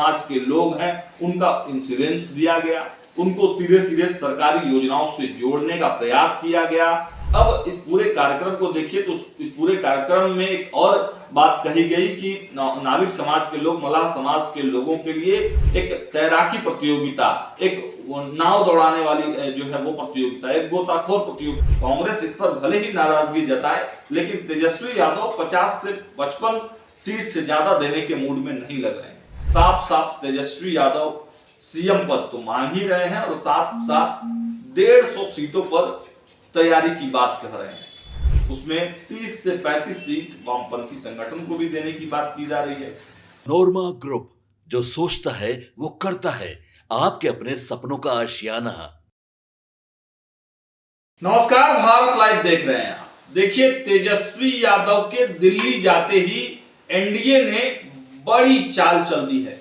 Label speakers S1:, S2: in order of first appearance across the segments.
S1: समाज के लोग हैं उनका इंश्योरेंस दिया गया, उनको सीधे सीधे सरकारी योजनाओं से जोड़ने का प्रयास किया गया। अब इस पूरे कार्यक्रम को देखिए तो इस पूरे कार्यक्रम में एक और बात कही गई कि नाविक समाज के लोग, मल्लाह समाज के लोगों के लिए एक तैराकी प्रतियोगिता, एक नाव दौड़ाने वाली जो है वो प्रतियोगिता, एक गोताखोर प्रतियोगिता। कांग्रेस इस पर भले ही नाराजगी जताए, लेकिन तेजस्वी यादव 50 से 55 सीट से ज्यादा देने के मूड में नहीं लग रहे हैं। साफ साफ तेजस्वी यादव सीएम पद तो मांग ही रहे हैं और साथ साथ 150 सीटों पर तैयारी की बात कह रहे हैं। उसमें 30 से 35 सीट वामपंथी संगठन को भी देने की बात की जा रही है।
S2: नोरमा ग्रुप, जो सोचता है वो करता है, आपके अपने सपनों का आशियाना।
S1: नमस्कार, भारत लाइव देख रहे हैं आप। देखिए, तेजस्वी यादव के दिल्ली जाते ही एनडीए ने बड़ी चाल चल दी है।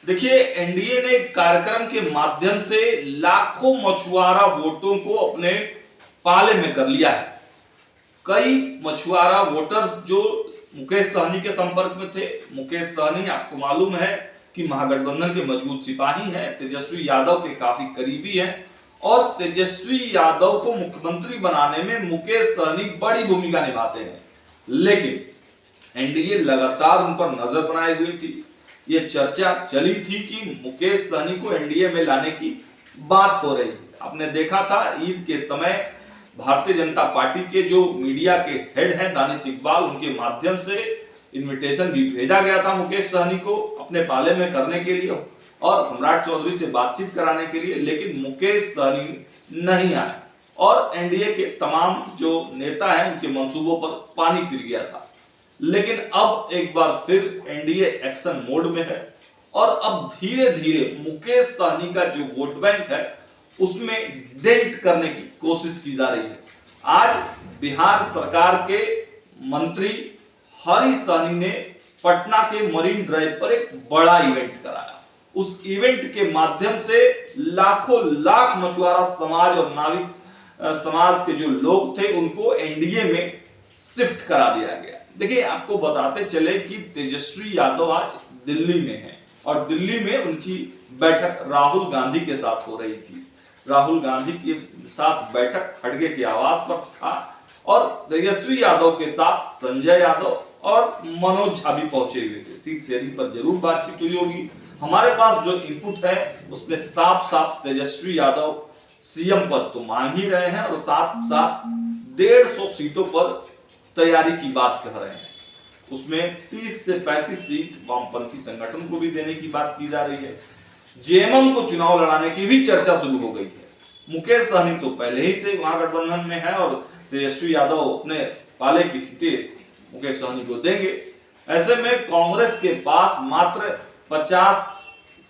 S1: देखिए, एनडीए ने कार्यक्रम के माध्यम से लाखों मछुआरा वोटों को अपने पाले में कर लिया है। कई मछुआरा वोटर जो मुकेश सहनी के संपर्क में थे, मुकेश सहनी आपको मालूम है कि महागठबंधन के मजबूत सिपाही हैं, तेजस्वी यादव के काफी करीबी हैं और तेजस्वी यादव को मुख्यमंत्री बनाने में मुकेश सहनी बड़ी भूमिका निभाते हैं। लेकिन एनडीए लगातार उन पर नजर बनाए हुई थी। ये चर्चा चली थी कि मुकेश सहनी को एनडीए में लाने की बात हो रही थी। आपने देखा था ईद के समय भारतीय जनता पार्टी के जो मीडिया के हेड हैं दानिश इकबाल, उनके माध्यम से इनविटेशन भी भेजा गया था मुकेश सहनी को अपने पाले में करने के लिए और सम्राट चौधरी से बातचीत कराने के लिए, लेकिन मुकेश सहनी नहीं आए और एनडीए के तमाम जो नेता हैं उनके मंसूबों पर पानी फिर गया था। लेकिन अब एक बार फिर एनडीए एक्शन मोड में है और अब धीरे धीरे मुकेश सहनी का जो वोट बैंक है उसमें डेंट करने की कोशिश की जा रही है। आज बिहार सरकार के मंत्री हरीश सहनी ने पटना के मरीन ड्राइव पर एक बड़ा इवेंट कराया। उस इवेंट के माध्यम से लाखों लाख मछुआरा समाज और नाविक समाज के जो लोग थे उनको एनडीए में शिफ्ट करा दिया गया। देखिए, आपको बताते चले कि तेजस्वी यादव आज दिल्ली में है और दिल्ली में उनकी बैठक राहुल गांधी के साथ हो रही थी। राहुल गांधी के साथ बैठक खड़गे के आवास पर था और तेजस्वी यादव के साथ संजय यादव और मनोज झा भी पहुंचे हुए थे। सीट शेयरिंग पर जरूर बातचीत हुई होगी। हमारे पास जो इनपुट है उसमें साफ साफ तेजस्वी यादव सीएम पद तो मांग ही रहे हैं और साथ साथ 150 सीटों पर तैयारी की बात कह रहे हैं। उसमें 30 से 35 सीट वामपंथी संगठन को भी देने की बात की जा रही है। जेएमएम को चुनाव लड़ाने की भी चर्चा शुरू हो गई है। मुकेश सहनी तो पहले ही से महागठबंधन में है और तेजस्वी यादव अपने पाले की सीटें मुकेश सहनी को देंगे। ऐसे में कांग्रेस के पास मात्र 50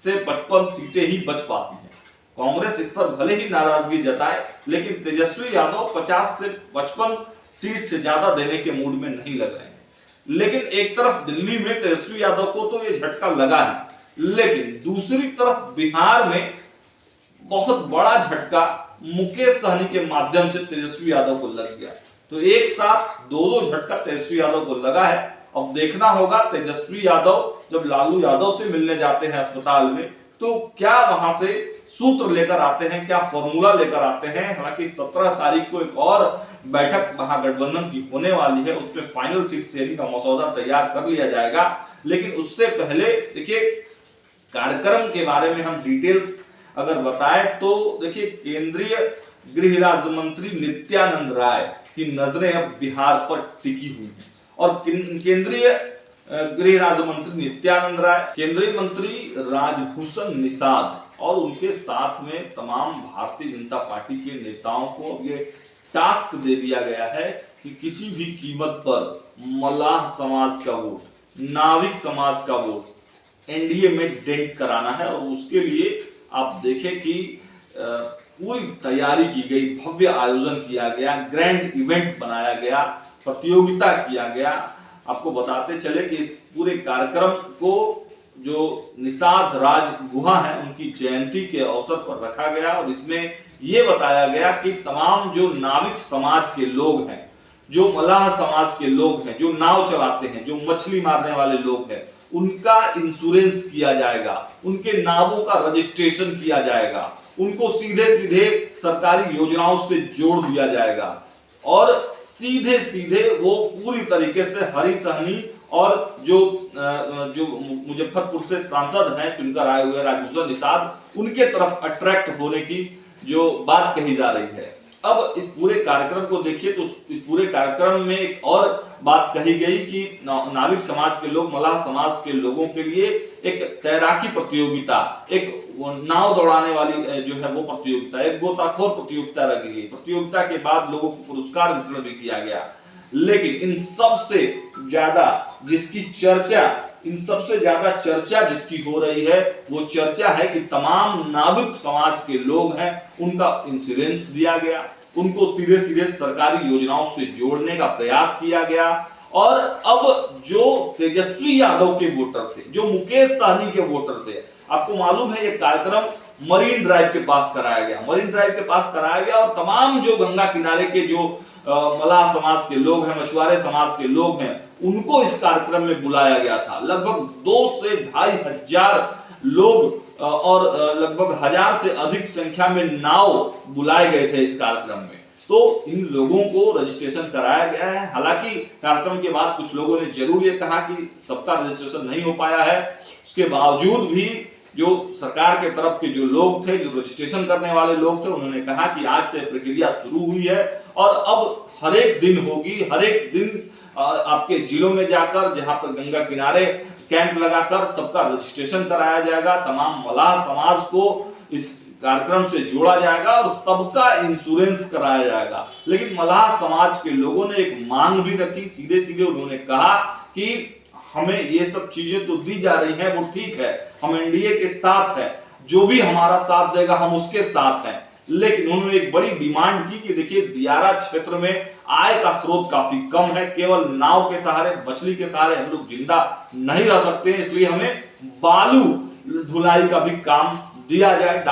S1: से 55 सीटें ही बच पाती हैं। कांग्रेस इस पर भले ही नाराजगी जताए, लेकिन तेजस्वी यादव 50 से 55 सीट से ज्यादा देने के मूड में नहीं लग रहे हैं। लेकिन एक तरफ दिल्ली में तेजस्वी यादव को तो ये झटका लगा है, लेकिन दूसरी तरफ बिहार में बहुत बड़ा झटका मुकेश सहनी के माध्यम से तेजस्वी यादव को लग गया। तो एक साथ दो झटका तेजस्वी यादव को लगा है। अब देखना होगा तेजस्वी यादव जब लालू यादव से मिलने जाते हैं अस्पताल में तो क्या वहां से सूत्र लेकर आते हैं, क्या फॉर्मूला लेकर आते हैं। हालांकि 17 तारीख को एक और बैठक महागठबंधन की होने वाली है, उसमें फाइनल सीट शेयरिंग का मसौदा तैयार कर लिया जाएगा। लेकिन उससे पहले देखिए, कार्यक्रम के बारे में हम डिटेल्स अगर बताएं तो देखिए, केंद्रीय गृह राज्य मंत्री नित्यानंद राय की नजरें अब बिहार पर टिकी हुई हैं और केंद्रीय गृह राज्य मंत्री नित्यानंद राय, केंद्रीय मंत्री राजभूषण निषाद और उनके साथ में तमाम भारतीय जनता पार्टी के नेताओं को अब ये टास्क दे दिया गया है कि किसी भी कीमत पर मल्लाह समाज का वोट, नाविक समाज का वोट एनडीए में डेंट कराना है। और उसके लिए आप देखें कि पूरी तैयारी की गई, भव्य आयोजन किया गया, ग्रैंड इवेंट बनाया गया, प्रतियोगिता किया गया। आपको बताते चले कि इस पूरे कार्यक्रम को जो निषाद राज गुहा है उनकी जयंती के अवसर पर रखा गया और इसमें यह बताया गया कि तमाम जो नाविक समाज के लोग हैं, जो मल्लाह समाज के लोग हैं, जो नाव चलाते हैं, जो मछली मारने वाले लोग हैं, उनका इंश्योरेंस किया जाएगा, उनके नामों का रजिस्ट्रेशन किया जाएगा, उनको सीधे सीधे सरकारी योजनाओं से जोड़ दिया जाएगा और सीधे सीधे वो पूरी तरीके से हरी सहनी और जो मुजफ्फरपुर से सांसद हैं चुनकर आए हुए राजभूषण निषाद, उनके तरफ अट्रैक्ट होने की जो बात कही जा रही है। अब इस पूरे कार्यक्रम को देखिए तो इस पूरे कार्यक्रम में एक और बात कही गई कि नाविक समाज के लोग, मल्लाह समाज के लोगों के लिए एक तैराकी प्रतियोगिता, एक नाव दौड़ाने वाली जो है वो प्रतियोगिता, एक गोताखोर प्रतियोगिता रखी गई। प्रतियोगिता के बाद लोगों को पुरस्कार वितरण भी किया गया। लेकिन इन सबसे ज्यादा चर्चा जिसकी हो रही है वो चर्चा है कि तमाम नाविक समाज के लोग हैं उनका इंश्योरेंस दिया गया, उनको सीधे सीधे सरकारी योजनाओं से जोड़ने का प्रयास किया गया। और अब जो तेजस्वी यादव के वोटर थे, जो मुकेश सहनी के वोटर थे, आपको मालूम है ये कार्यक्रम मरीन ड्राइव के पास कराया गया और तमाम जो गंगा किनारे के जो मल्लाह समाज के लोग हैं, मछुआरे समाज के लोग हैं, उनको इस कार्यक्रम में बुलाया गया था। लगभग 2 से 2.5 हजार लोग और लगभग 1000 से अधिक संख्या में नाव बुलाए गए थे इस कार्यक्रम में। तो इन लोगों को रजिस्ट्रेशन कराया गया है। हालांकि कार्यक्रम के बाद कुछ लोगों ने जरूर ये कहा कि सबका रजिस्ट्रेशन नहीं हो पाया है, उसके बावजूद भी जो सरकार के तरफ के जो लोग थे, जो रजिस्ट्रेशन करने वाले लोग थे, उन्होंने कहा कि आज से प्रक्रिया शुरू हुई है और अब हर एक दिन होगी, हर एक दिन आपके जिलों में जाकर, जहां पर गंगा किनारे कैंप लगाकर सबका रजिस्ट्रेशन कराया जाएगा, तमाम मल्लाह समाज को इस कार्यक्रम से जोड़ा जाएगा और सबका इंश्योरेंस कराया जाएगा। लेकिन मल्लाह समाज के लोगों ने एक मांग भी रखी, सीधे सीधे उन्होंने कहा कि हमें ये सब चीजें तो दी जा रही हैं, वो ठीक है, हम एनडीए के साथ हैं, जो भी हमारा साथ देगा हम उसके साथ हैं। लेकिन उन्होंने एक बड़ी डिमांड की कि देखिए दियारा क्षेत्र में आय का स्रोत काफी कम है, केवल नाव के सहारे, मछली के सहारे हम लोग जिंदा नहीं रह सकते हैं, इसलिए हमें बालू धुलाई का भी काम दिया जाए।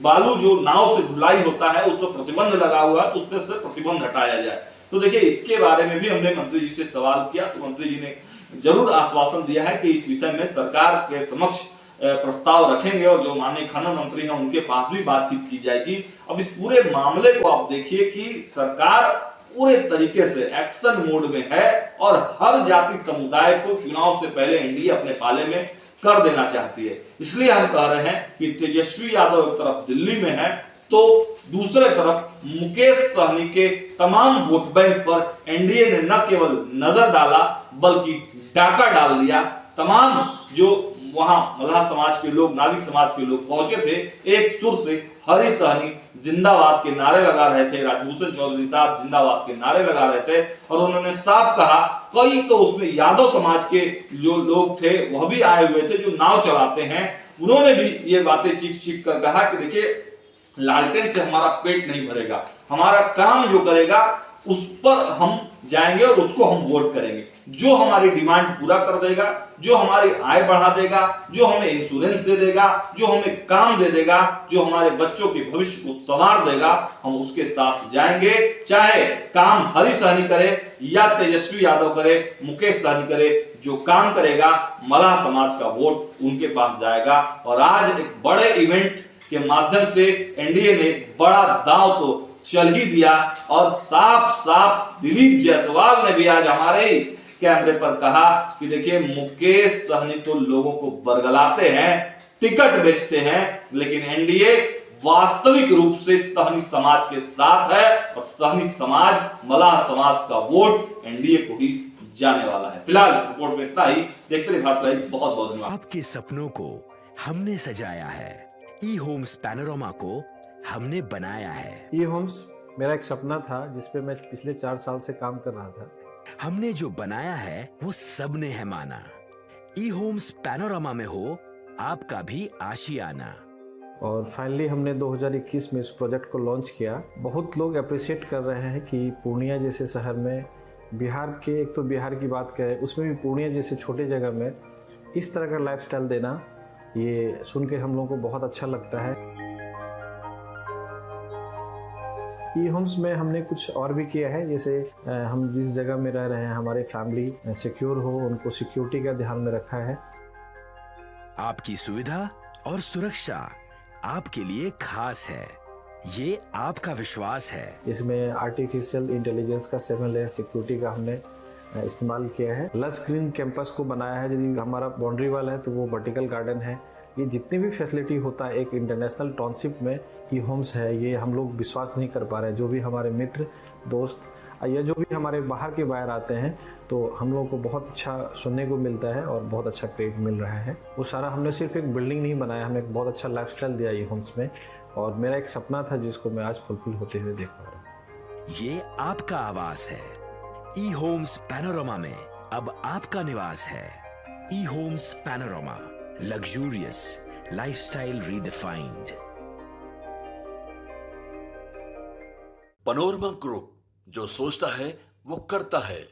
S1: बालू जो नाव से धुलाई होता है उस पर प्रतिबंध लगा हुआ है, उस पर से प्रतिबंध हटाया जाए। तो देखिए इसके बारे में भी हमने मंत्री जी से सवाल किया तो मंत्री जी ने जरूर आश्वासन दिया है कि इस विषय में सरकार के समक्ष प्रस्ताव रखेंगे और जो माननीय खनन मंत्री हैं उनके पास भी बातचीत की जाएगी। अब इस पूरे मामले को आप देखिए कि सरकार पूरे तरीके से एक्शन मोड में है और हर जाति समुदाय को चुनाव से पहले एनडीए अपने पाले में कर देना चाहती है। इसलिए हम कह रहे हैं कि तेजस्वी यादव एक तरफ दिल्ली में है तो दूसरे तरफ मुकेश सहनी के तमाम वोट बैंक पर एनडीए ने न केवल नजर डाला बल्कि डाका डाल दिया। तमाम जो वहां मल्लाह समाज के लोग, नाविक समाज के लोग पहुंचे थे, एक सुर से हरी सहनी जिंदाबाद के नारे लगा रहे थे, राजभूषण चौधरी साहब जिंदाबाद के नारे लगा रहे थे और उन्होंने साफ कहा, कई तो उसमें यादव समाज के जो लोग थे वह भी आए हुए थे जो नाव चलाते हैं, उन्होंने भी ये बातें चीख चीख कर कहा कि देखिए लालटेन से हमारा पेट नहीं भरेगा, हमारा काम जो करेगा उस पर हम जाएंगे और उसको हम वोट करेंगे, जो हमारी डिमांड पूरा कर देगा, जो हमारी आय बढ़ा देगा, जो हमें इंश्योरेंस दे देगा, जो हमें काम दे देगा, जो हमारे बच्चों के भविष्य को संवार देगा, हम उसके साथ जाएंगे। चाहे काम हरी सहनी करे या तेजस्वी यादव करे, मुकेश सहनी करे, जो काम करेगा मल्लाह समाज का वोट उनके पास जाएगा। और आज एक बड़े इवेंट के माध्यम से एनडीए ने बड़ा दांव तो चल ही दिया और साफ साफ दिलीप जायसवाल ने भी आज हमारे ही कैमरे पर कहा कि देखिए मुकेश सहनी तो लोगों को बरगलाते हैं, टिकट बेचते हैं, लेकिन एनडीए वास्तविक रूप से सहनी समाज के साथ है और सहनी समाज, मल्लाह समाज का वोट एनडीए को ही जाने वाला है। फिलहाल इस रिपोर्ट में इतना ही। देखते रहिए भारत लाइव। बहुत बहुत धन्यवाद।
S3: आपके सपनों को हमने सजाया है, ई होम्स पैनोरमा को हमने बनाया है।
S4: ई होम्स मेरा एक सपना था जिसपे मैं पिछले 4 साल से काम कर रहा था।
S3: हमने जो बनाया है वो सबने है माना। ई होम्स पैनोरमा में हो आपका भी आशियाना।
S4: और फाइनली हमने 2021 में इस प्रोजेक्ट को लॉन्च किया। बहुत लोग अप्रिशिएट कर रहे हैं कि पूर्णिया जैसे शहर में, बिहार के, एक तो बिहार की बात करें उसमें भी पूर्णिया जैसे छोटे जगह में इस तरह का लाइफस्टाइल देना, ये सुन के हम लोगों को बहुत अच्छा लगता है। ई होम्स में हमने कुछ और भी किया है, जैसे हम जिस जगह में रह रहे हैं हमारे फैमिली सिक्योर हो, उनको सिक्योरिटी का ध्यान में रखा है।
S3: आपकी सुविधा और सुरक्षा आपके लिए खास है। ये आपका विश्वास है।
S4: इसमें आर्टिफिशियल इंटेलिजेंस का 7 लेयर सिक्योरिटी का हमने इस्तेमाल किया है। लस ग्रीन कैंपस को बनाया है। यदि हमारा बाउंड्री वाल है तो वो वर्टिकल गार्डन है। ये जितनी भी फैसिलिटी होता है एक इंटरनेशनल टाउनशिप में ई होम्स है, ये हम लोग विश्वास नहीं कर पा रहे हैं। जो भी हमारे मित्र दोस्त या जो भी हमारे बाहर आते हैं तो हम लोगों को बहुत अच्छा सुनने को मिलता है और बहुत अच्छा क्रेडिट मिल रहा है। वो सारा हमने सिर्फ एक बिल्डिंग नहीं बनाया, हमें एक बहुत अच्छा लाइफस्टाइल दिया ई होम्स में, और मेरा एक सपना था जिसको मैं आज फुलफिल होते हुए देख पा रहा हूँ।
S3: ये आपका आवास है। ई होम्स पैनोरामा में अब आपका निवास है। E Homes Panorama, luxurious lifestyle redefined.
S2: Panorama Group, जो सोचता है वो करता है।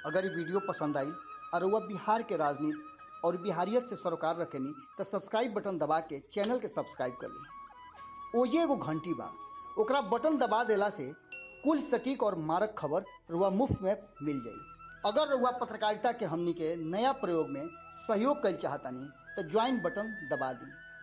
S5: अगर ये वीडियो पसंद आई और वह बिहार के राजनीति और बिहारियत से सरोकार रखेनी तो सब्सक्राइब बटन दबा के चैनल के सब्सक्राइब कर ली। ओजे एगो घंटी बा, ओकरा बटन दबा देला से कुल सटीक और मारक खबर रुआ मुफ्त में मिल जाई। अगर रुआ पत्रकारिता के हमनी के नया प्रयोग में सहयोग कर चाहतानी तो ज्वाइन बटन दबा दी।